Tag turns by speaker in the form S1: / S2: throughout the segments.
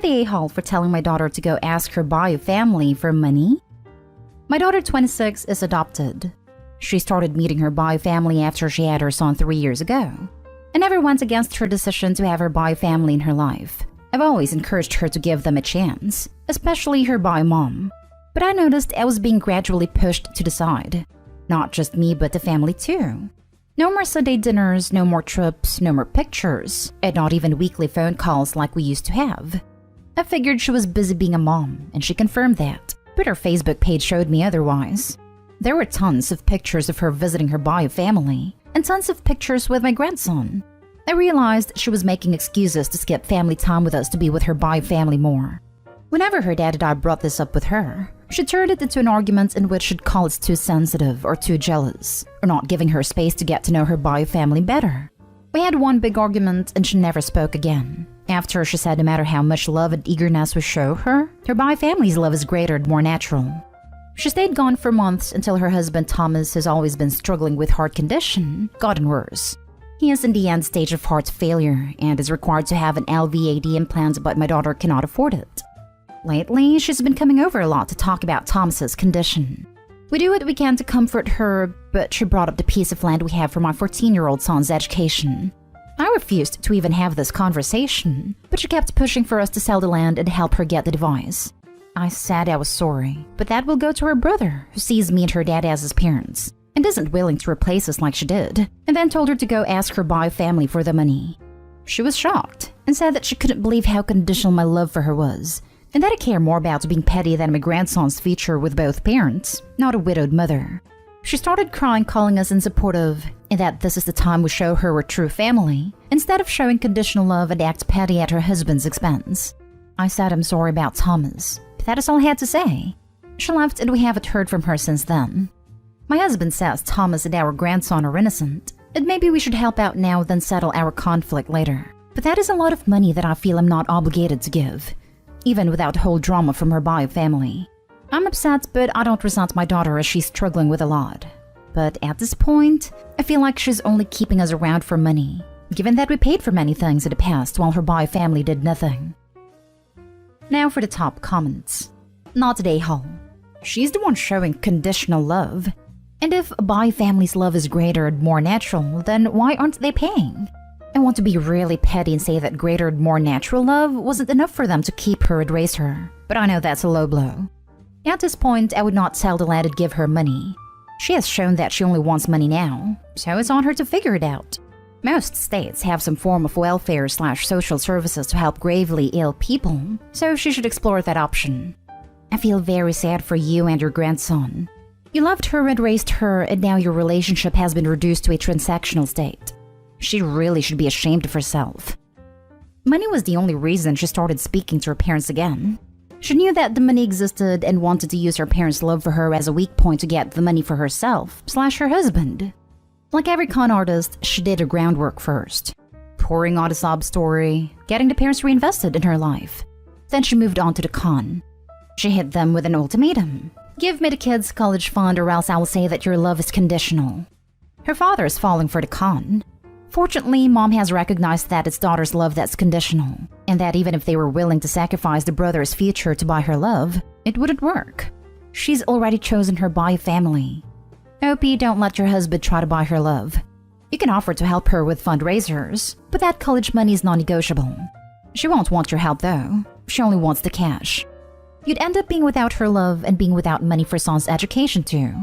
S1: the a-hole for telling my daughter to go ask her bio family for money? My daughter, 26, is adopted. She started meeting her bio family after she had her son 3 years ago. I never went against her decision to have her bio family in her life. I've always encouraged her to give them a chance, especially her bio mom. But I noticed I was being gradually pushed to the side. Not just me, but the family too. No more Sunday dinners, no more trips, no more pictures, and not even weekly phone calls like we used to have. I figured she was busy being a mom, and she confirmed that, but her Facebook page showed me otherwise. There were tons of pictures of her visiting her bio family, and tons of pictures with my grandson. I realized she was making excuses to skip family time with us to be with her bio family more. Whenever her dad and I brought this up with her, she turned it into an argument in which she'd call us too sensitive or too jealous, or not giving her space to get to know her bio family better. We had one big argument and she never spoke again. After, she said no matter how much love and eagerness we show her bio family's love is greater and more natural. She stayed gone for months until her husband Thomas, who's always been struggling with heart condition, gotten worse. He is in the end stage of heart failure and is required to have an LVAD implant, but my daughter cannot afford it. Lately, she's been coming over a lot to talk about Thomas's condition. We do what we can to comfort her, but she brought up the piece of land we have for my 14-year-old son's education. I refused to even have this conversation, but she kept pushing for us to sell the land and help her get the device. I said I was sorry, but that will go to her brother, who sees me and her dad as his parents, and isn't willing to replace us like she did, and then told her to go ask her bio family for the money. She was shocked, and said that she couldn't believe how conditional my love for her was, and that I care more about being petty than my grandson's future with both parents, not a widowed mother. She started crying, calling us unsupportive, and that this is the time we show her we're true family, instead of showing conditional love and act petty at her husband's expense. I said I'm sorry about Thomas, but that is all I had to say. She left and we haven't heard from her since then. My husband says Thomas and our grandson are innocent, and maybe we should help out now then settle our conflict later. But that is a lot of money that I feel I'm not obligated to give, even without the whole drama from her bio family. I'm upset, but I don't resent my daughter as she's struggling with a lot. But at this point, I feel like she's only keeping us around for money, given that we paid for many things in the past while her bio family did nothing. Now for the top comments. Not a hole. She's the one showing conditional love. And if a bio family's love is greater and more natural, then why aren't they paying? I want to be really petty and say that greater and more natural love wasn't enough for them to keep her and raise her, but I know that's a low blow. At this point, I would not sell the land and give her money. She has shown that she only wants money now, so it's on her to figure it out. Most states have some form of welfare/social services to help gravely ill people, so she should explore that option. I feel very sad for you and your grandson. You loved her and raised her, and now your relationship has been reduced to a transactional state. She really should be ashamed of herself. Money was the only reason she started speaking to her parents again. She knew that the money existed and wanted to use her parents' love for her as a weak point to get the money for herself/her husband. Like every con artist, she did her groundwork first, pouring out a sob story, getting the parents reinvested in her life. Then she moved on to the con. She hit them with an ultimatum. Give me the kids' college fund or else I will say that your love is conditional. Her father is falling for the con. Fortunately, mom has recognized that it's daughter's love that's conditional, and that even if they were willing to sacrifice the brother's future to buy her love, it wouldn't work. She's already chosen her bio family. Opie, don't let your husband try to buy her love. You can offer to help her with fundraisers, but that college money is non-negotiable. She won't want your help though. She only wants the cash. You'd end up being without her love and being without money for son's education too.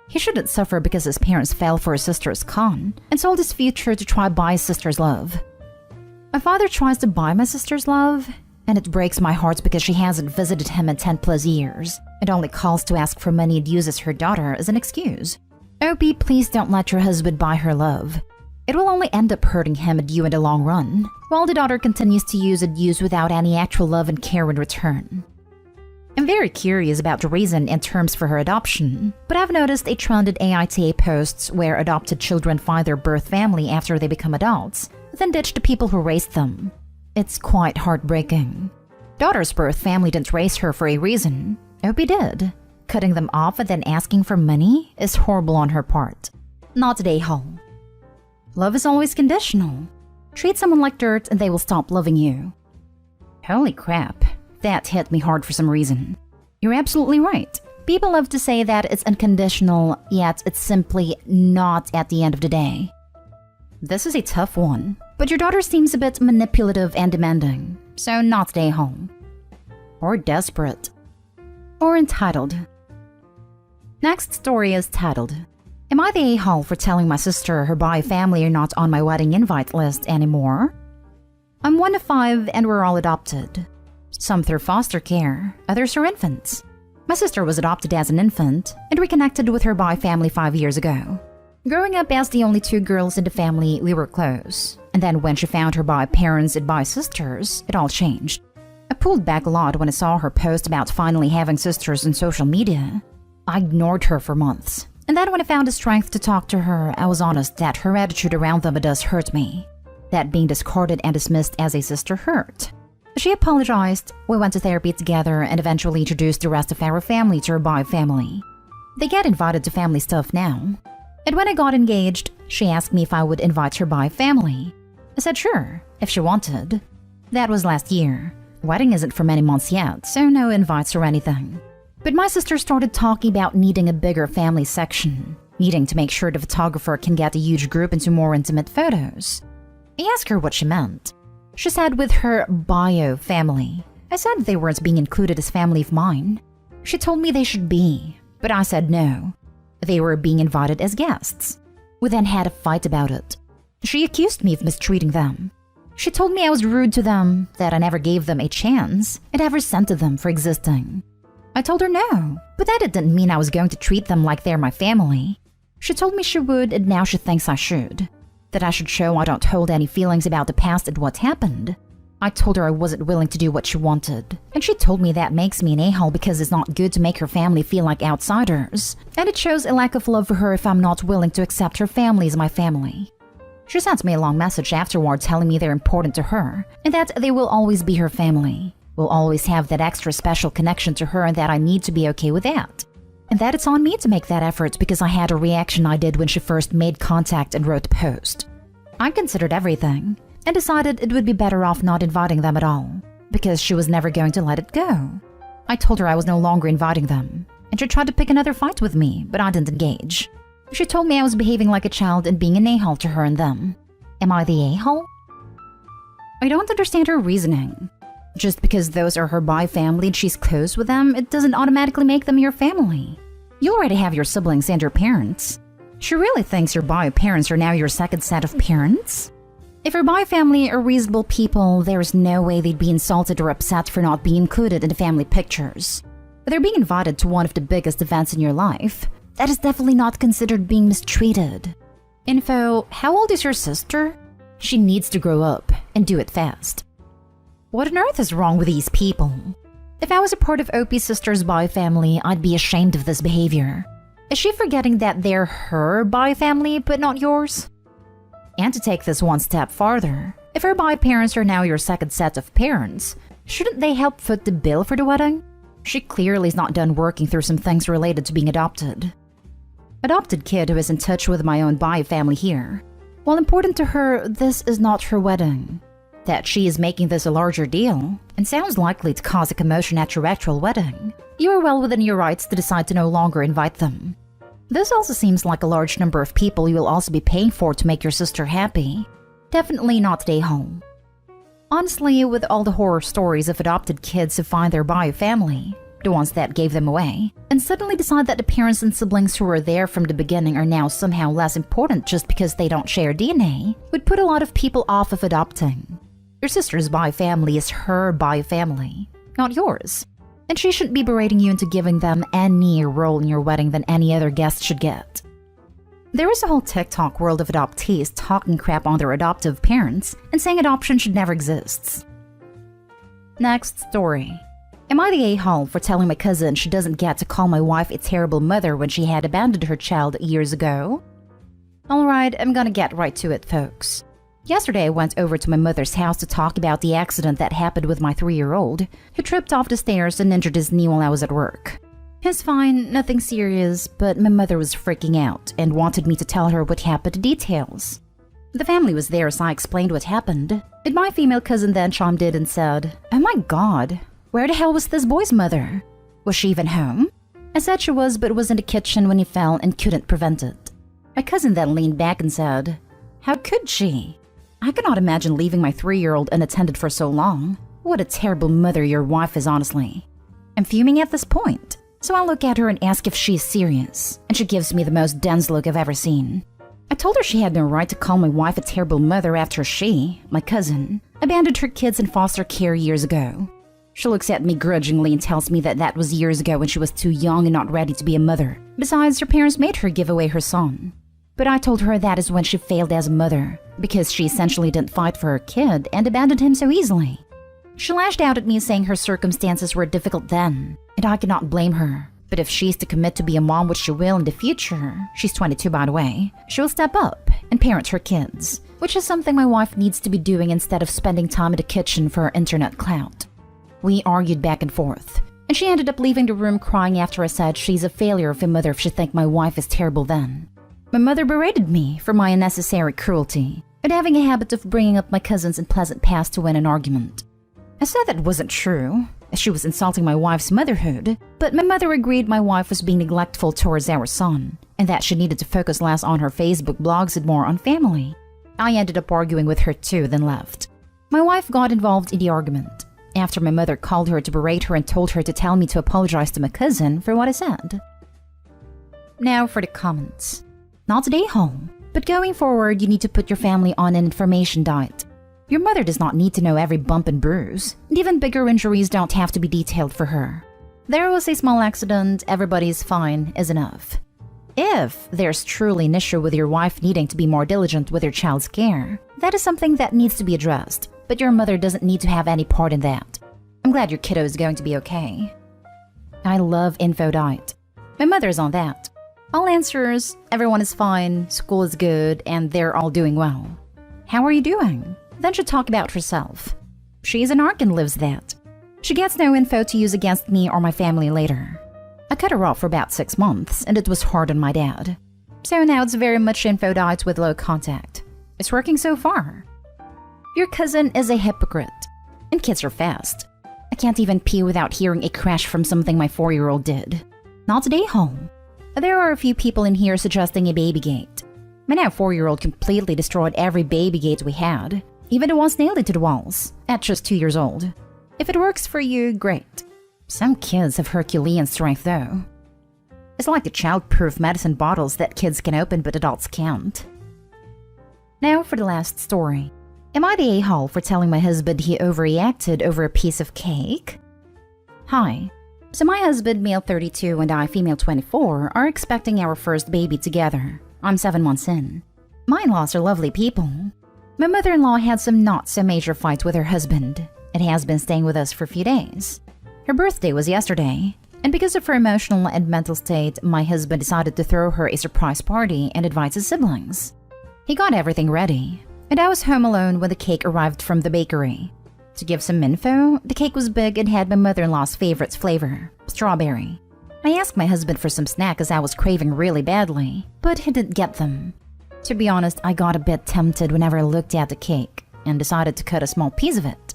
S1: He shouldn't suffer because his parents fell for his sister's con and sold his future to try buy his sister's love. My father tries to buy my sister's love, and it breaks my heart because she hasn't visited him in 10+ years and only calls to ask for money and uses her daughter as an excuse. Opie, please don't let your husband buy her love. It will only end up hurting him and you in the long run, while the daughter continues to use and use without any actual love and care in return. I'm very curious about the reason and terms for her adoption, but I've noticed a trend in AITA posts where adopted children find their birth family after they become adults, then ditch the people who raised them. It's quite heartbreaking. Daughter's birth family didn't raise her for a reason. Opie did. Cutting them off and then asking for money is horrible on her part. Not a hole. Love is always conditional. Treat someone like dirt and they will stop loving you. Holy crap. That hit me hard for some reason. You're absolutely right. People love to say that it's unconditional, yet it's simply not at the end of the day. This is a tough one, but your daughter seems a bit manipulative and demanding, so not stay home. Or desperate. Or entitled. Next story is titled, Am I the a-hole for telling my sister her bi family are not on my wedding invite list anymore? I'm one of 5 and we're all adopted. Some through foster care, others are infants. My sister was adopted as an infant and reconnected with her bi family 5 years ago. Growing up as the only 2 girls in the family, we were close. And then when she found her bi parents and bi sisters, it all changed. I pulled back a lot when I saw her post about finally having sisters on social media. I ignored her for months. And then when I found the strength to talk to her, I was honest that her attitude around them does hurt me. That being discarded and dismissed as a sister hurt. She apologized, we went to therapy together, and eventually introduced the rest of our family to her bi family. They get invited to family stuff now. And when I got engaged, she asked me if I would invite her bi family. I said sure, if she wanted. That was last year. Wedding isn't for many months yet, so no invites or anything. But my sister started talking about needing a bigger family section, needing to make sure the photographer can get a huge group into more intimate photos. I asked her what she meant. She said with her bio family. I said they weren't being included as family of mine. She told me they should be, but I said no. They were being invited as guests. We then had a fight about it. She accused me of mistreating them. She told me I was rude to them, that I never gave them a chance, and I resented them for existing. I told her no, but that didn't mean I was going to treat them like they're my family. She told me she would, and now she thinks I should. That I should show I don't hold any feelings about the past and what happened. I told her I wasn't willing to do what she wanted, and she told me that makes me an a-hole because it's not good to make her family feel like outsiders, and it shows a lack of love for her if I'm not willing to accept her family as my family. She sent me a long message afterward telling me they're important to her, and that they will always be her family, will always have that extra special connection to her, and that I need to be okay with that. And that it's on me to make that effort because I had a reaction I did when she first made contact and wrote the post. I considered everything, and decided it would be better off not inviting them at all, because she was never going to let it go. I told her I was no longer inviting them, and she tried to pick another fight with me, but I didn't engage. She told me I was behaving like a child and being an a-hole to her and them. Am I the a-hole? I don't understand her reasoning. Just because those are her bi family and she's close with them, it doesn't automatically make them your family. You already have your siblings and your parents. She really thinks your bi parents are now your second set of parents? If her bi family are reasonable people, there's no way they'd be insulted or upset for not being included in the family pictures. But they're being invited to one of the biggest events in your life. That is definitely not considered being mistreated. Info, how old is your sister? She needs to grow up and do it fast. What on earth is wrong with these people? If I was a part of Opie's sister's bi family, I'd be ashamed of this behavior. Is she forgetting that they're her bi family but not yours? And to take this one step farther, if her bi parents are now your second set of parents, shouldn't they help foot the bill for the wedding? She clearly is not done working through some things related to being adopted. Adopted kid who is in touch with my own bi family here. While important to her, this is not her wedding. That she is making this a larger deal, and sounds likely to cause a commotion at your actual wedding, you are well within your rights to decide to no longer invite them. This also seems like a large number of people you will also be paying for to make your sister happy. Definitely not stay home. Honestly, with all the horror stories of adopted kids who find their bi family, the ones that gave them away, and suddenly decide that the parents and siblings who were there from the beginning are now somehow less important just because they don't share DNA, would put a lot of people off of adopting. Your sister's bi family is her bi family, not yours. And she shouldn't be berating you into giving them any role in your wedding than any other guest should get. There is a whole TikTok world of adoptees talking crap on their adoptive parents and saying adoption should never exist. Next story. Am I the a-hole for telling my cousin she doesn't get to call my wife a terrible mother when she had abandoned her child years ago? Alright, I'm gonna get right to it, folks. Yesterday I went over to my mother's house to talk about the accident that happened with my 3-year-old, who tripped off the stairs and injured his knee while I was at work. He's fine, nothing serious, but my mother was freaking out and wanted me to tell her what happened, details. The family was there, so I explained what happened, and my female cousin then chimed in and said, "Oh my god, Where the hell was this boy's mother? Was she even home? I said she was, but was in the kitchen when he fell and couldn't prevent it. My cousin then leaned back and said, "How could she? I cannot imagine leaving my 3-year-old unattended for so long. What a terrible mother your wife is, honestly." I'm fuming at this point, so I look at her and ask if she is serious, and she gives me the most dense look I've ever seen. I told her she had no right to call my wife a terrible mother after she, my cousin, abandoned her kids in foster care years ago. She looks at me grudgingly and tells me that that was years ago when she was too young and not ready to be a mother. Besides, her parents made her give away her son. But I told her that is when she failed as a mother, because she essentially didn't fight for her kid and abandoned him so easily. She lashed out at me saying her circumstances were difficult then, and I cannot blame her. But if she's to commit to be a mom, which she will in the future, she's 22 by the way, she will step up and parent her kids, which is something my wife needs to be doing instead of spending time in the kitchen for her internet clout. We argued back and forth, and she ended up leaving the room crying after I said she's a failure of a mother if she thinks my wife is terrible then. My mother berated me for my unnecessary cruelty and having a habit of bringing up my cousin's unpleasant past to win an argument. I said that wasn't true, as she was insulting my wife's motherhood, but my mother agreed my wife was being neglectful towards our son, and that she needed to focus less on her Facebook blogs and more on family. I ended up arguing with her too, then left. My wife got involved in the argument, after my mother called her to berate her and told her to tell me to apologize to my cousin for what I said. Now for the comments. Not today, home, but going forward you need to put your family on an information diet. Your mother does not need to know every bump and bruise, and even bigger injuries don't have to be detailed for her. There was a small accident, everybody's fine is enough. If there's truly an issue with your wife needing to be more diligent with your child's care, that is something that needs to be addressed, but your mother doesn't need to have any part in that. I'm glad your kiddo is going to be okay. I love info diet. My mother is on that. All answers, everyone is fine, school is good, and they're all doing well. How are you doing? Then she'll talk about herself. She's an arc and lives that. She gets no info to use against me or my family later. I cut her off for about 6 months, and it was hard on my dad. So now it's very much info diet with low contact. It's working so far. Your cousin is a hypocrite. And kids are fast. I can't even pee without hearing a crash from something my 4-year-old did. Not today, home. There are a few people in here suggesting a baby gate. My now 4-year-old completely destroyed every baby gate we had, even the ones nailed into the walls, at just 2 years old. If it works for you, great. Some kids have Herculean strength though. It's like the child-proof medicine bottles that kids can open but adults can't. Now for the last story. Am I the a-hole for telling my husband he overreacted over a piece of cake? Hi. So my husband, male 32, and I, female 24, are expecting our first baby together. I'm 7 months in. My in-laws are lovely people. My mother-in-law had some not-so-major fights with her husband, and has been staying with us for a few days. Her birthday was yesterday, and because of her emotional and mental state, my husband decided to throw her a surprise party and invite his siblings. He got everything ready, and I was home alone when the cake arrived from the bakery. To give some info, the cake was big and had my mother-in-law's favorite flavor, strawberry. I asked my husband for some snack as I was craving really badly, but he didn't get them. To be honest, I got a bit tempted whenever I looked at the cake and decided to cut a small piece of it.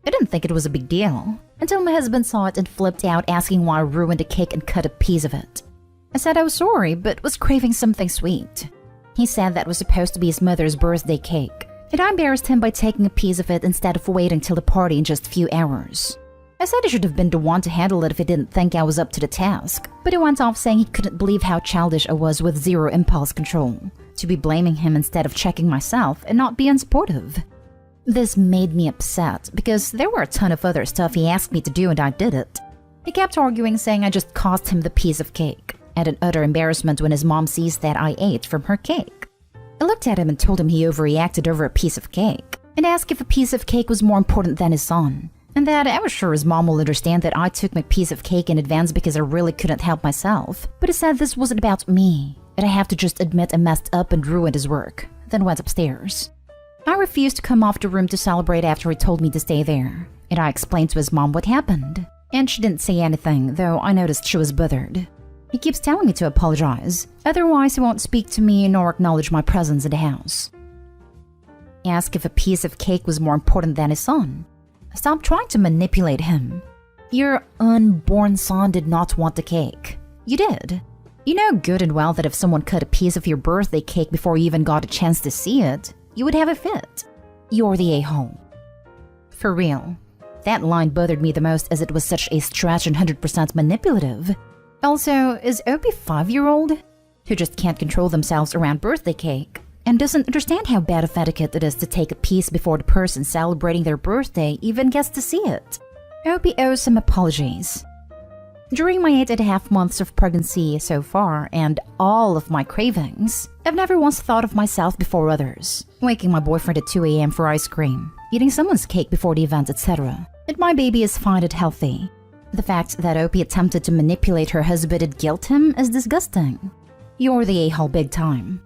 S1: I didn't think it was a big deal until my husband saw it and flipped out asking why I ruined the cake and cut a piece of it. I said I was sorry, but was craving something sweet. He said that was supposed to be his mother's birthday cake, and I embarrassed him by taking a piece of it instead of waiting till the party in just a few hours. I said I should have been the one to handle it if he didn't think I was up to the task, but he went off saying he couldn't believe how childish I was with zero impulse control, to be blaming him instead of checking myself and not being supportive. This made me upset because there were a ton of other stuff he asked me to do and I did it. He kept arguing, saying I just cost him the piece of cake, and an utter embarrassment when his mom sees that I ate from her cake. I looked at him and told him he overreacted over a piece of cake, and asked if a piece of cake was more important than his son, and that I was sure his mom will understand that I took my piece of cake in advance because I really couldn't help myself. But he said this wasn't about me, that I have to just admit I messed up and ruined his work, then went upstairs. I refused to come off the room to celebrate after he told me to stay there, and I explained to his mom what happened, and she didn't say anything, though I noticed she was bothered. He keeps telling me to apologize, otherwise he won't speak to me nor acknowledge my presence in the house. He asked if a piece of cake was more important than his son. Stop trying to manipulate him. Your unborn son did not want the cake. You did. You know good and well that if someone cut a piece of your birthday cake before you even got a chance to see it, you would have a fit. You're the a-hole. For real. That line bothered me the most as it was such a stretch and 100% manipulative. Also, is Opie 5-year-old? Who just can't control themselves around birthday cake and doesn't understand how bad of etiquette it is to take a piece before the person celebrating their birthday even gets to see it. Opie owes some apologies. During my 8.5 months of pregnancy so far and all of my cravings, I've never once thought of myself before others. Waking my boyfriend at 2 a.m. for ice cream, eating someone's cake before the event, etc. And my baby is fine and healthy. The fact that Opie attempted to manipulate her husband and guilt him is disgusting. You're the a-hole big time.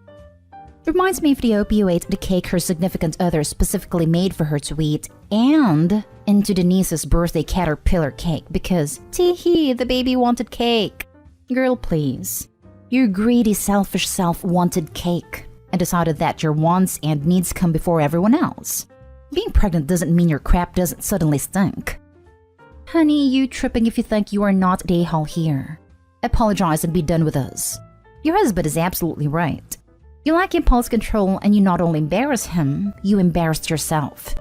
S1: Reminds me of the Opie who ate the cake her significant other specifically made for her to eat and into Denise's birthday caterpillar cake because, tee-hee, the baby wanted cake. Girl, please. Your greedy, selfish self wanted cake and decided that your wants and needs come before everyone else. Being pregnant doesn't mean your crap doesn't suddenly stink. Honey, you tripping if you think you are not the a-hole here. Apologize and be done with us. Your husband is absolutely right. You lack impulse control and you not only embarrass him, you embarrassed yourself.